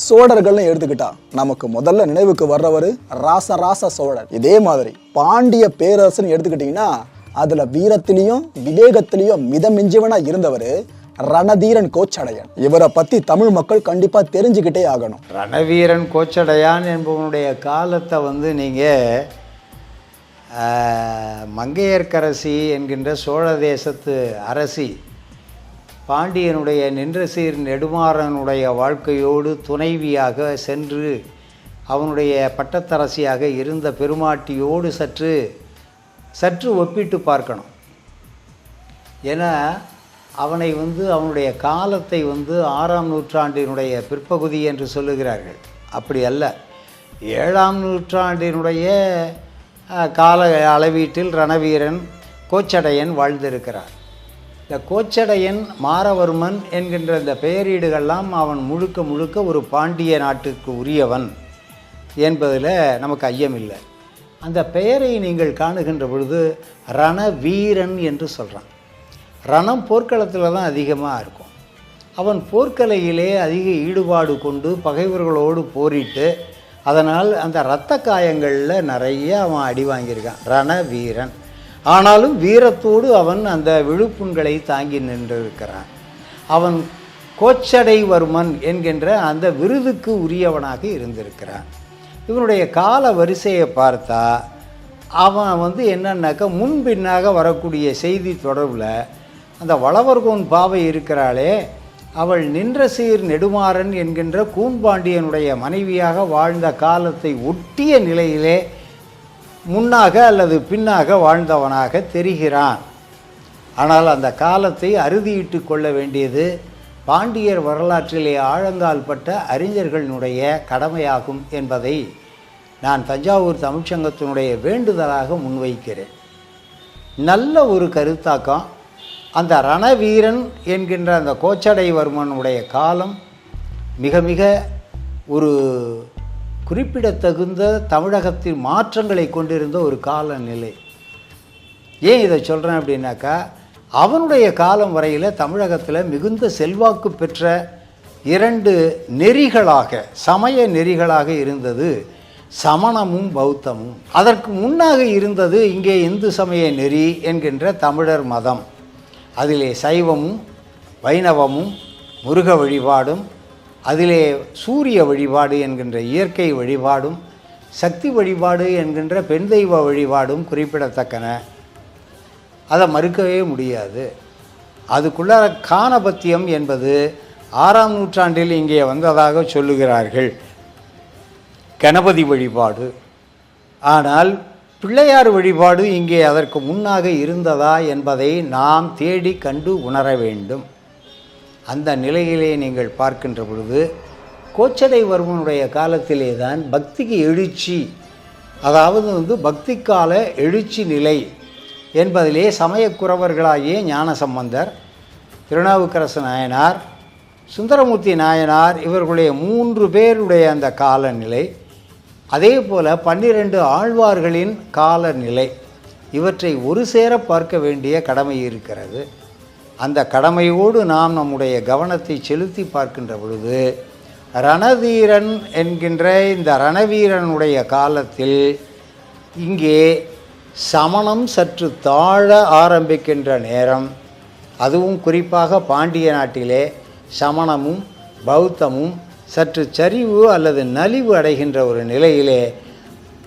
சோழர்கள்னு எடுத்துக்கிட்டா நமக்கு முதல்ல நினைவுக்கு வர்றவர் ராசராச சோழர். இதே மாதிரி பாண்டிய பேரரசுன்னு எடுத்துக்கிட்டீங்கன்னா அதுல வீரத்திலையும் விவேகத்திலையும் மிதமிஞ்சவனா இருந்தவர் ரணதீரன் கோச்சடையன். இவரை பத்தி தமிழ் மக்கள் கண்டிப்பா தெரிஞ்சுக்கிட்டே ஆகணும். ரணவீரன் கோச்சடையான் என்பவனுடைய காலத்தை நீங்க மங்கையர்க்கரசி என்கின்ற சோழ தேசத்து அரசி பாண்டியனுடைய நின்றசீர் நெடுமாறனுடைய வாழ்க்கையோடு துணைவியாக சென்று அவனுடைய பட்டத்தரசியாக இருந்த பெருமாட்டியோடு சற்று ஒப்பிட்டு பார்க்கணும். ஏன்னா அவனை அவனுடைய காலத்தை 6ஆம் நூற்றாண்டினுடைய பிற்பகுதி என்று சொல்லுகிறார்கள். அப்படி அல்ல, 7ஆம் நூற்றாண்டினுடைய கால அளவீட்டில் ரணவீரன் கோச்சடையன் வாழ்ந்திருக்கிறார். இந்த கோச்சடையன் மாரவர்மன் என்கின்ற இந்த பெயரீடுகள்லாம் அவன் முழுக்க ஒரு பாண்டிய நாட்டுக்கு உரியவன் என்பதில் நமக்கு ஐயமில்லை. அந்த பெயரை நீங்கள் காணுகின்ற பொழுது ரணவீரன் என்று சொல்கிறான். ரணம் போர்க்களத்தில் தான் அதிகமாக இருக்கும். அவன் போர்க்கலையிலே அதிக ஈடுபாடு கொண்டு பகைவர்களோடு போரிட்டு அதனால் அந்த இரத்த காயங்களில் நிறைய அவன் அடி வாங்கியிருக்கான் ரணவீரன். ஆனாலும் வீரத்தோடு அவன் அந்த விழுப்புண்களை தாங்கி நின்றிருக்கிறான். அவன் கோச்சடைவர்மன் என்கின்ற அந்த விருதுக்கு உரியவனாக இருந்திருக்கிறான். இவனுடைய கால வரிசையை பார்த்தா அவன் என்னன்னாக்கா முன்பின்னாக வரக்கூடிய செய்தி தொடர்பில் அந்த வளவர்கோன் பாவை இருக்கிறாளே, அவள் நின்றசீர் நெடுமாறன் என்கின்ற கூன்பாண்டியனுடைய மனைவியாக வாழ்ந்த காலத்தை ஒட்டிய நிலையிலே முன்னாக அல்லது பின்னாக வாழ்ந்தவனாக தெரிகிறான். ஆனால் அந்த காலத்தை அறுதியிட்டு கொள்ள வேண்டியது பாண்டியர் வரலாற்றிலே ஆழங்கால் பட்ட அறிஞர்களினுடைய கடமையாகும் என்பதை நான் தஞ்சாவூர் தமிழ்ச்சங்கத்தினுடைய வேண்டுதலாக முன்வைக்கிறேன். நல்ல ஒரு கருத்தாக்கம். அந்த ரணவீரன் என்கின்ற அந்த கோச்சடைவர்மனுடைய காலம் மிக ஒரு குறிப்பிடத்தகுந்த தமிழகத்தின் மாற்றங்களை கொண்டிருந்த ஒரு காலநிலை. ஏன் இதை சொல்கிறேன் அப்படின்னாக்கா, அவனுடைய காலம் வரையில் தமிழகத்தில் மிகுந்த செல்வாக்கு பெற்ற 2 நெறிகளாக சமய நெறிகளாக இருந்தது சமணமும் பௌத்தமும். அதற்கு முன்னாக இருந்தது இங்கே இந்து சமய நெறி என்கின்ற தமிழர் மதம். அதிலே சைவமும் வைணவமும் முருக வழிபாடும், அதிலே சூரிய வழிபாடு என்கின்ற இயற்கை வழிபாடும், சக்தி வழிபாடு என்கின்ற பெண் தெய்வ வழிபாடும் குறிப்பிடத்தக்கன. அதை மறுக்கவே முடியாது. அதுக்குள்ள கானபத்தியம் என்பது 6ஆம் நூற்றாண்டில் இங்கே வந்ததாக சொல்லுகிறார்கள், கணபதி வழிபாடு. ஆனால் பிள்ளையார் வழிபாடு இங்கே அதற்கு முன்னாக இருந்ததா என்பதை நாம் தேடி கண்டு உணர வேண்டும். அந்த நிலையிலே நீங்கள் பார்க்கின்ற பொழுது கோச்சடைவர்மனுடைய காலத்திலே தான் பக்திக்கு எழுச்சி, அதாவது பக்திக்கால எழுச்சி நிலை என்பதிலே சமயக்குறவர்களாகிய ஞானசம்பந்தர், திருநாவுக்கரசு நாயனார், சுந்தரமூர்த்தி நாயனார் இவர்களுடைய 3 பேருடைய அந்த காலநிலை, அதே போல் 12 ஆழ்வார்களின் காலநிலை, இவற்றை ஒரு சேர பார்க்க வேண்டிய கடமை இருக்கிறது. அந்த கடமையோடு நாம் நம்முடைய கவனத்தை செலுத்தி பார்க்கின்ற பொழுது ரணதீரன் என்கின்ற இந்த ரணவீரனுடைய காலத்தில் இங்கே சமணம் சற்று தாழ ஆரம்பிக்கின்ற நேரம். அதுவும் குறிப்பாக பாண்டிய நாட்டிலே சமணமும் பௌத்தமும் சற்று சரிவு அல்லது நலிவு அடைகின்ற ஒரு நிலையிலே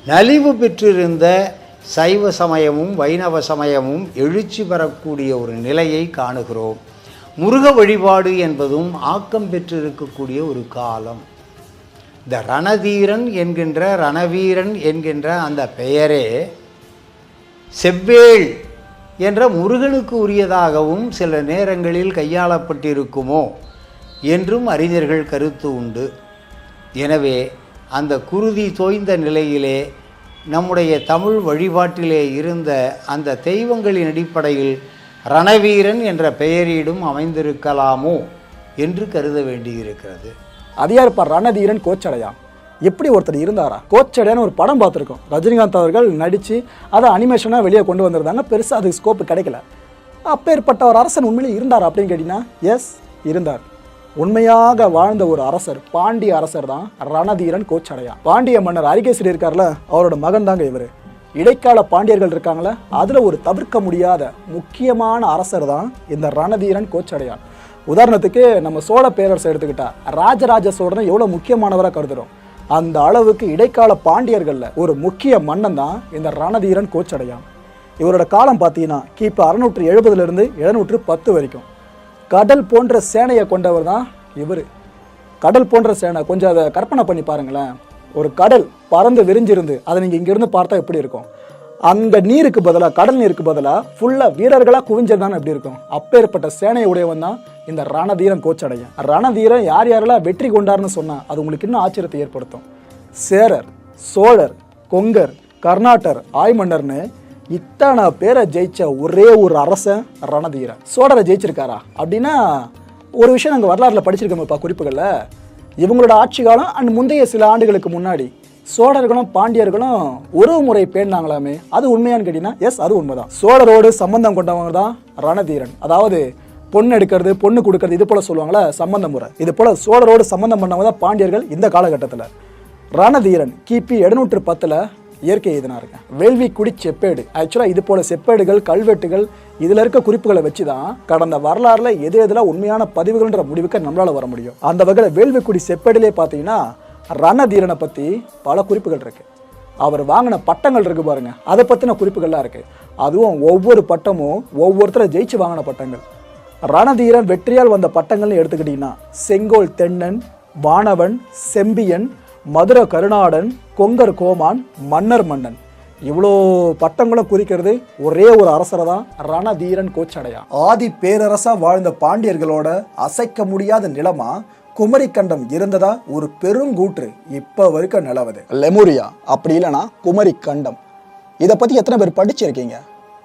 நலிவு பெற்றிருந்த சைவ சமயமும் வைணவ சமயமும் எழுச்சி பெறக்கூடிய ஒரு நிலையை காணுகிறோம். முருக வழிபாடு என்பதும் ஆக்கம் பெற்றிருக்கக்கூடிய ஒரு காலம். இந்த ரணதீரன் என்கின்ற ரணவீரன் என்கின்ற அந்த பெயரே செவ்வேள் என்ற முருகனுக்கு உரியதாகவும் சில நேரங்களில் கையாளப்பட்டிருக்குமோ என்றும் அறிஞர்கள் கருத்து உண்டு. எனவே அந்த குருதி தோய்ந்த நிலையிலே நம்முடைய தமிழ் வழிபாட்டிலே இருந்த அந்த தெய்வங்களின் அடிப்படையில் ரணவீரன் என்ற பெயரீடும் அமைந்திருக்கலாமோ என்று கருத வேண்டியிருக்கிறது. அது யாருப்பா ரணதீரன் கோச்சடையா? எப்படி ஒருத்தர் இருந்தாரா? கோச்சடையான்னு ஒரு படம் பார்த்துருக்கோம், ரஜினிகாந்த் அவர்கள் நடித்து அதை அனிமேஷனாக வெளியே கொண்டு வந்திருந்தாங்க. பெருசாக அதுக்கு ஸ்கோப்பு கிடைக்கல. அப்பேற்பட்ட ஒரு அரசன் உண்மையிலே இருந்தார் அப்படின்னு கேட்டிங்கன்னா எஸ், இருந்தார். உண்மையாக வாழ்ந்த ஒரு அரசர், பாண்டிய அரசர் தான் ரணதீரன் கோச்சடையான். பாண்டிய மன்னர் அரிகேசரி இருக்கார்ல, அவரோட மகன் தாங்க இவர். இடைக்கால பாண்டியர்கள் இருக்காங்களே, அதில் ஒரு தவிர்க்க முடியாத முக்கியமான அரசர் தான் இந்த ரணதீரன் கோச்சடையான். உதாரணத்துக்கு நம்ம சோழ பேரரசை எடுத்துக்கிட்டா ராஜராஜ சோழனை எவ்வளோ முக்கியமானவராக கருதுகிறோம், அந்த அளவுக்கு இடைக்கால பாண்டியர்களில் ஒரு முக்கிய மன்னன் தான் இந்த ரணதீரன் கோச்சடையான். இவரோட காலம் பார்த்தீங்கன்னா கிபி 670 710 வரைக்கும். கடல் போன்ற சேனையை கொண்டவர் தான் இவர். கடல் போன்ற சேனை, கொஞ்சம் அதை கற்பனை பண்ணி பாருங்களேன். ஒரு கடல் பறந்து விரிஞ்சிருந்து அதை நீங்கள் இங்கேருந்து பார்த்தா எப்படி இருக்கும்? அங்கே நீருக்கு பதிலாக, கடல் நீருக்கு பதிலாக ஃபுல்லாக வீரர்களாக குவிஞ்சதுதானே எப்படி இருக்கும்? அப்பேற்பட்ட சேனையை உடையவன் தான் இந்த ரணதீரன் கோச்சடையான். ரணதீரன் யார் யாரெல்லாம் வெற்றி கொண்டார்னு சொன்னால் அது உங்களுக்கு இன்னும் ஆச்சரியத்தை ஏற்படுத்தும். சேரர், சோழர், கொங்கர், கர்நாடர், ஆய்மன்னர்னு இத்தனை பேரை ஜெயிச்ச ஒரே ஒரு அரசன் ரணதீரன். சோழரை ஜெயிச்சிருக்காரா அப்படின்னா ஒரு விஷயம் நாங்கள் வரலாறுல படிச்சிருக்கோம்ப்பா குறிப்புகளில். இவங்களோட ஆட்சி காலம் அண்ட் முந்தைய சில ஆண்டுகளுக்கு முன்னாடி சோழர்களும் பாண்டியர்களும் உறவு முறை பேணாங்களாமே, அது உண்மையான்னு கேட்டீங்கன்னா எஸ், அது உண்மைதான். சோழரோடு சம்பந்தம் கொண்டவங்க தான் ரணதீரன். அதாவது பொண்ணு எடுக்கிறது, பொண்ணு கொடுக்கறது, இது போல சொல்லுவாங்களே சம்பந்த முறை, இது போல சோழரோடு சம்பந்தம் பண்ணவங்க தான் பாண்டியர்கள் இந்த காலகட்டத்தில். ரணதீரன் கிபி 710 இயற்கை எழுதினாருங்க. வேள்விக்குடி செப்பேடு. ஆக்சுவலாக இது போல செப்பேடுகள், கல்வெட்டுகள், இதில் இருக்க குறிப்புகளை வச்சு தான் கடந்த வரலாறுல எது எதில் உண்மையான பதிவுகள்ன்ற முடிவுக்கு நம்மளால வர முடியும். அந்த வகையில் வேள்விக்குடி செப்பேடிலே பார்த்தீங்கன்னா ரணதீரனை பற்றி பல குறிப்புகள் இருக்கு. அவர் வாங்கின பட்டங்கள் இருக்கு பாருங்க, அதை பற்றின குறிப்புகள்லாம் இருக்கு. அதுவும் ஒவ்வொரு பட்டமும் ஒவ்வொருத்தரை ஜெயிச்சு வாங்கின பட்டங்கள். ரணதீரன் வெற்றியால் வந்த பட்டங்கள்னு எடுத்துக்கிட்டீங்கன்னா செங்கோல் தென்னன், வானவன், செம்பியன், மதுர கருநாடன், கொங்கர் கோமான், மன்னர் மன்னன், இவ்வளோ பட்டங்களும் குறிக்கிறது ஒரே ஒரு அரசரை தான் ரணதீரன் கோச்சடையான். ஆதி பேரரசா வாழ்ந்த பாண்டியர்களோட அசைக்க முடியாத நிலமா குமரிக்கண்டம் இருந்ததா ஒரு பெருங்கூற்று இப்ப வரைக்கும் நிலவுது. லெமுரியா அப்படி இல்லைன்னா குமரிக்கண்டம், இதை பத்தி எத்தனை பேர் படிச்சிருக்கீங்க?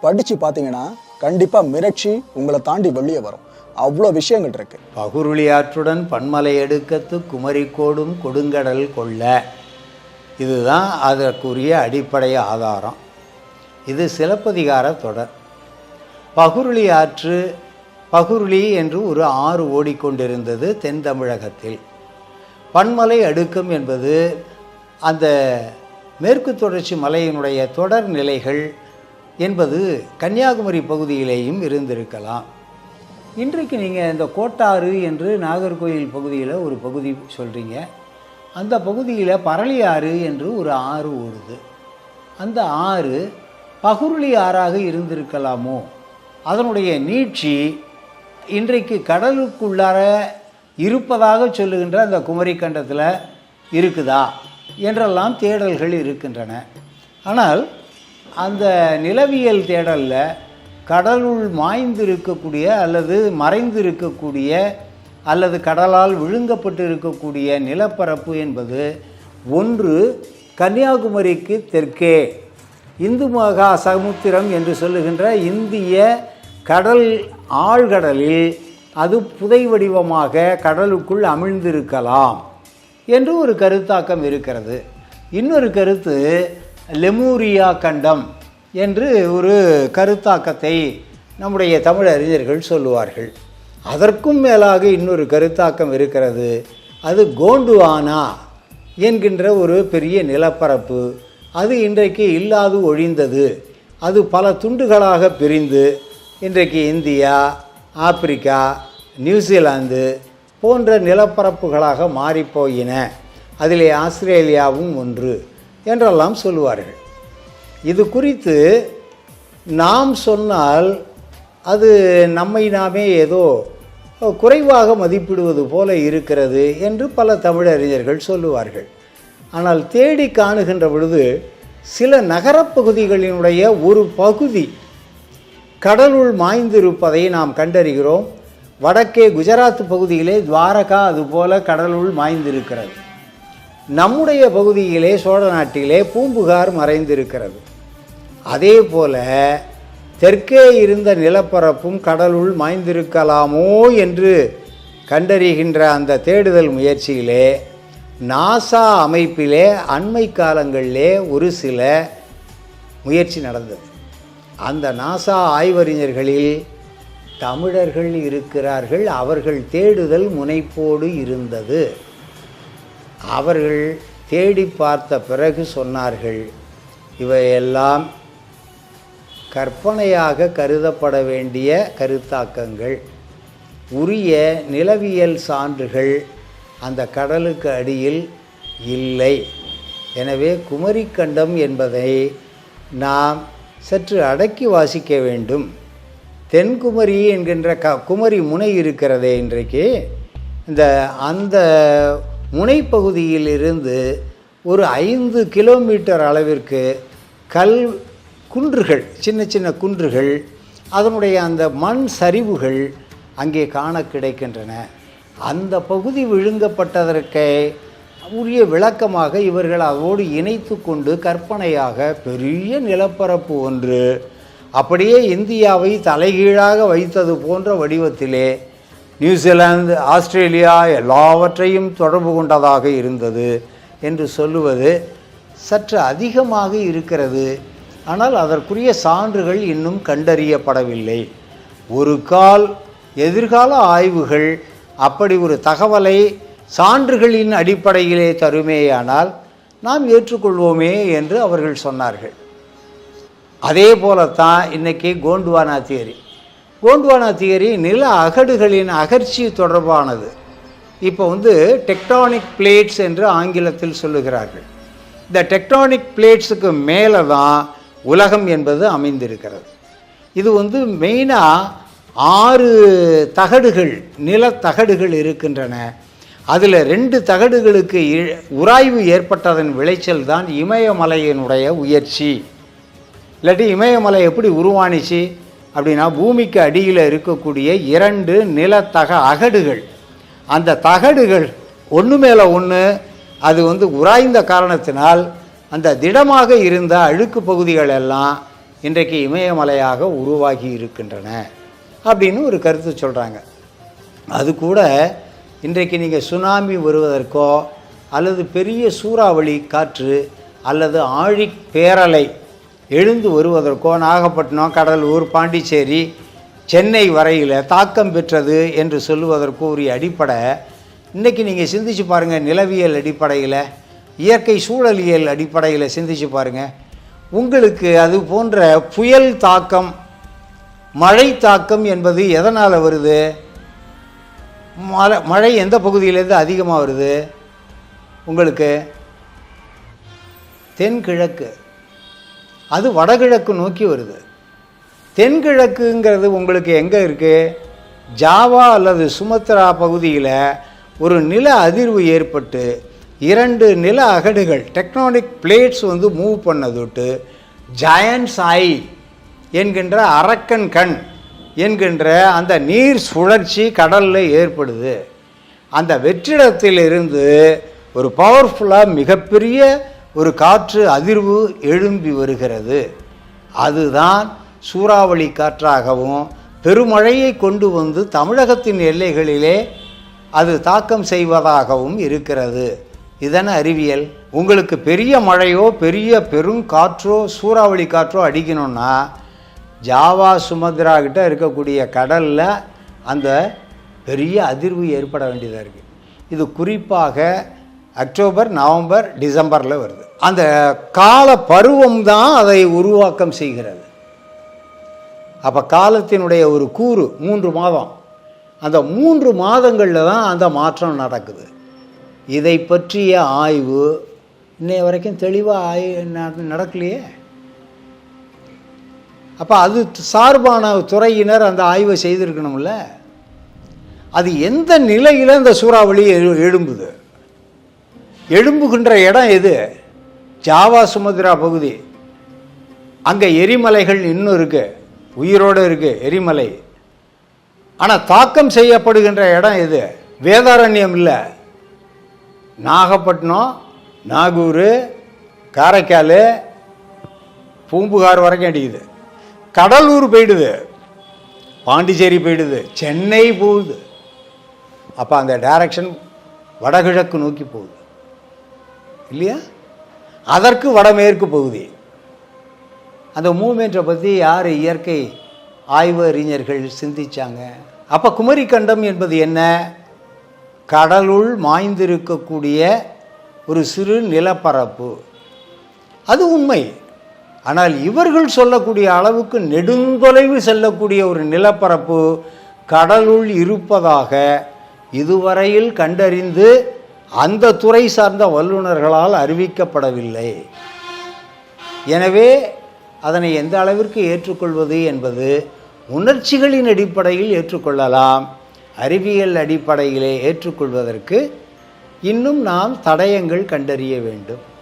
படிச்சு பார்த்தீங்கன்னா கண்டிப்பா மிரட்சி உங்களை தாண்டி வெளியே வரும். அவ்வளோ விஷயங்கள் இருக்கு. பகுருளி ஆற்றுடன் பன்மலை எடுக்கத்து குமரிக்கோடும் கொடுங்கடல் கொள்ள, இதுதான் அதற்குரிய அடிப்படை ஆதாரம். இது சிலப்பதிகார தொடர். பகுருளி ஆற்று, பகுருளி என்று ஒரு ஆறு ஓடிக்கொண்டிருந்தது தென் தமிழகத்தில். பன்மலை அடுக்கம் என்பது அந்த மேற்கு தொடர்ச்சி மலையினுடைய தொடர் நிலைகள் என்பது கன்னியாகுமரி பகுதியிலேயும் இருந்திருக்கலாம். இன்றைக்கு நீங்கள் இந்த கோட்டாறு என்று நாகர்கோயில் பகுதியில் ஒரு பகுதி சொல்கிறீங்க. அந்த பகுதியில் பரளியாறு என்று ஒரு ஆறு ஓடுது. அந்த ஆறு பகுருளி ஆறாக இருந்திருக்கலாமோ? அதனுடைய நீட்சி இன்றைக்கு கடலுக்குள்ளார இருப்பதாக சொல்லுகின்ற அந்த குமரிக்கண்டத்தில் இருக்குதா என்றெல்லாம் தேடல்கள் இருக்கின்றன. ஆனால் அந்த நிலவியல் தேடலில் கடலுள் மாய்ந்திருக்கக்கூடிய அல்லது மறைந்திருக்கக்கூடிய அல்லது கடலால் விழுங்கப்பட்டு இருக்கக்கூடிய நிலப்பரப்பு என்பது ஒன்று கன்னியாகுமரிக்கு தெற்கே இந்து மகா சமுத்திரம் என்று சொல்லுகின்ற இந்திய கடல் ஆழ்கடலில் அது புதை வடிவமாக கடலுக்குள் அமிழ்ந்திருக்கலாம் என்று ஒரு கருத்தாக்கம் இருக்கிறது. இன்னொரு கருத்து லெமூரியா கண்டம் என்று ஒரு கருத்தாக்கத்தை நம்முடைய தமிழ் அறிஞர்கள் சொல்லுவார்கள். அதற்கும் மேலாக இன்னொரு கருத்தாக்கம் இருக்கிறது. அது கோண்டுவானா என்கின்ற ஒரு பெரிய நிலப்பரப்பு, அது இன்றைக்கு இல்லாது ஒழிந்தது. அது பல துண்டுகளாக பிரிந்து இன்றைக்கு இந்தியா, ஆப்பிரிக்கா, நியூசிலாந்து போன்ற நிலப்பரப்புகளாக மாறிப்போயின. அதிலே ஆஸ்திரேலியாவும் ஒன்று என்றெல்லாம் சொல்லுவார்கள். இது குறித்து நாம் சொன்னால் அது நம்மை நாமே ஏதோ குறைவாக மதிப்பிடுவது போல இருக்கிறது என்று பல தமிழறிஞர்கள் சொல்லுவார்கள். ஆனால் தேடி காணுகின்ற பொழுது சில நகரப்பகுதிகளினுடைய ஒரு பகுதி கடலுள் மாய்ந்திருப்பதை நாம் கண்டறிகிறோம். வடக்கே குஜராத் பகுதியிலே துவாரகா அதுபோல கடலுள் மாய்ந்திருக்கிறது. நம்முடைய பகுதியிலே சோழ நாட்டிலே பூம்புகார் மறைந்திருக்கிறது. அதே போல தெற்கே இருந்த நிலப்பரப்பும் கடலுள் மாய்ந்திருக்கலாமோ என்று கண்டறிகின்ற அந்த தேடுதல் முயற்சியிலே நாசா அமைப்பிலே அண்மை காலங்களிலே ஒரு சில முயற்சி நடந்தது. அந்த நாசா ஆய்வறிஞர்களில் தமிழர்கள் இருக்கிறார்கள். அவர்கள் தேடுதல் முனைப்போடு இருந்தது. அவர்கள் தேடி பார்த்த பிறகு சொன்னார்கள், இவையெல்லாம் கற்பனையாக கருதப்பட வேண்டிய கருத்தாக்கங்கள். உரிய நிலவியல் சான்றுகள் அந்த கடலுக்கு அடியில் இல்லை. எனவே குமரிக்கண்டம் என்பதை நாம் சற்று அடக்கி வாசிக்க வேண்டும். தென்குமரி என்கின்ற குமரி முனை இருக்கிறதே இன்றைக்கு, அந்த முனைப்பகுதியிலிருந்து ஒரு 5 கிலோமீட்டர் அளவிற்கு குன்றுகள், சின்ன சின்ன குன்றுகள், அதனுடைய அந்த மண் சரிவுகள் அங்கே காண கிடைக்கின்றன. அந்த பகுதி விழுங்கப்பட்டதற்கே உரிய விளக்கமாக இவர்கள் அதோடு இணைத்து கொண்டு கற்பனையாக பெரிய நிலப்பரப்பு ஒன்று அப்படியே இந்தியாவை தலைகீழாக வைத்தது போன்ற வடிவத்திலே நியூசிலாந்து, ஆஸ்திரேலியா எல்லாவற்றையும் தொடர்பு கொண்டதாக இருந்தது என்று சொல்லுவது சற்று அதிகமாக இருக்கிறது. ஆனால் அதற்குரிய சான்றுகள் இன்னும் கண்டறியப்படவில்லை. எதிர்கால ஆய்வுகள் அப்படி ஒரு தகவலை சான்றுகளின் அடிப்படையிலே தருமேயானால் நாம் ஏற்றுக்கொள்வோமே என்று அவர்கள் சொன்னார்கள். அதே போலத்தான் இன்றைக்கி கோண்ட்வானா தியரி நில அகடுகளின் அகர்ச்சி தொடர்பானது. இப்போ டெக்டானிக் பிளேட்ஸ் என்று ஆங்கிலத்தில் சொல்லுகிறார்கள். இந்த டெக்டானிக் பிளேட்ஸுக்கு மேலே தான் உலகம் என்பது அமைந்திருக்கிறது. இது மெயினாக 6 தகடுகள், நிலத்தகடுகள் இருக்கின்றன. அதில் 2 தகடுகளுக்கு உராய்வு ஏற்பட்டதன் விளைச்சல் தான் இமயமலையினுடைய உயர்ச்சி. இல்லாட்டி இமயமலை எப்படி உருவானிச்சு அப்படின்னா, பூமிக்கு அடியில் இருக்கக்கூடிய 2 நிலத்தக அகடுகள், அந்த தகடுகள் ஒன்று மேலே ஒன்று அது உராய்ந்த காரணத்தினால் அந்த திடமாக இருந்த அழுக்கு பகுதிகள் எல்லாம் இன்றைக்கு இமயமலையாக உருவாகி இருக்கின்றன அப்படின்னு ஒரு கருத்து சொல்கிறாங்க. அது கூட இன்றைக்கு நீங்கள் சுனாமி வருவதற்கோ அல்லது பெரிய சூறாவளி காற்று அல்லது ஆழி பேரலை எழுந்து வருவதற்கோ நாகப்பட்டினம், கடலூர், பாண்டிச்சேரி, சென்னை வரையில் தாக்கம் பெற்றது என்று சொல்லுவதற்கு ஒரு அடிப்படை இன்றைக்கி நீங்கள் சிந்திச்சு பாருங்கள். நிலவியல் அடிப்படையில், இயற்கை சூழலியல் அடிப்படையில் சிந்திச்சு பாருங்கள். உங்களுக்கு அது போன்ற புயல் தாக்கம், மழை தாக்கம் என்பது எதனால் வருது? மழை எந்த பகுதியிலேருந்து அதிகமாக வருது? உங்களுக்கு தென்கிழக்கு, அது வடகிழக்கு நோக்கி வருது. தென்கிழக்குங்கிறது உங்களுக்கு எங்கே இருக்குது? ஜாவா அல்லது சுமத்ரா பகுதியில் ஒரு நில அதிர்வு ஏற்பட்டு 2 நில அகடுகள், டெக்டானிக் பிளேட்ஸ் மூவ் பண்ணதுட்டு ஜயன்ட்ஸ் ஐ என்கின்ற அரக்கன் கண் என்கின்ற அந்த நீர் சுழற்சி கடலில் ஏற்படுது. அந்த வெற்றிடத்திலிருந்து ஒரு பவர்ஃபுல்லாக மிகப்பெரிய ஒரு காற்று அதிர்வு எழும்பி வருகிறது. அதுதான் சூறாவளி காற்றாகவும் பெருமழையை கொண்டு தமிழகத்தின் எல்லைகளிலே அது தாக்கம் செய்வதாகவும் இருக்கிறது. இதன அறிவியல். உங்களுக்கு பெரிய மழையோ பெரிய பெருங்காற்றோ சூறாவளி காற்றோ அடிக்கணும்னா ஜாவா, சுமத்ரா கிட்ட இருக்கக்கூடிய கடலில் அந்த பெரிய அதிர்வு ஏற்பட வேண்டியதாக இருக்குது. இது குறிப்பாக அக்டோபர், நவம்பர், டிசம்பரில் வருது. அந்த கால பருவம் தான் அதை உருவாக்கம் செய்கிறது. அப்போ காலத்தினுடைய ஒரு கூறு 3 மாதம். அந்த 3 மாதங்களில் தான் அந்த மாற்றம் நடக்குது. இதை பற்றிய ஆய்வு இன்னைய வரைக்கும் தெளிவாக நடக்கலையே. அப்போ அது சார்பான துறையினர் அந்த ஆய்வை செய்திருக்கணும்ல. அது எந்த நிலையில் அந்த சூறாவளி எழும்புது? எழும்புகின்ற இடம் எது? ஜாவா, சுமத்ரா பகுதி. அங்கே எரிமலைகள் இன்னும் இருக்குது, உயிரோடு இருக்குது எரிமலை. ஆனால் தாக்கம் செய்யப்படுகின்ற இடம் எது? வேதாரண்யம் இல்லை, நாகப்பட்டினம், நாகூர், காரைக்கால், பூம்புகார் வரைக்கும் அடிக்குது. கடலூர் போயிடுது, பாண்டிச்சேரி போயிடுது, சென்னை போகுது. அப்போ அந்த டைரக்ஷன் வடகிழக்கு நோக்கி போகுது இல்லையா? அதற்கு வடமேற்கு பகுதி. அந்த மூமெண்ட்டை பற்றி யார் இயற்கை ஆய்வு அறிஞர்கள் சிந்திச்சாங்க. அப்போ குமரிக்கண்டம் என்பது என்ன? கடலுள் மாய்ந்திருக்கக்கூடிய ஒரு சிறு நிலப்பரப்பு. அது உண்மை. ஆனால் இவர்கள் சொல்லக்கூடிய அளவுக்கு நெடுந்தொலைவு செல்லக்கூடிய ஒரு நிலப்பரப்பு கடலுள் இருப்பதாக இதுவரையில் கண்டறிந்து அந்த துறை சார்ந்த வல்லுநர்களால் அறிவிக்கப்படவில்லை. எனவே அதனை எந்த அளவிற்கு ஏற்றுக்கொள்வது என்பது உணர்ச்சிகளின் அடிப்படையில் ஏற்றுக்கொள்ளலாம். அறிவியல் அடிப்படையிலே ஏற்றுக்கொள்வதற்கு இன்னும் நாம் தடயங்கள் கண்டறிய வேண்டும்.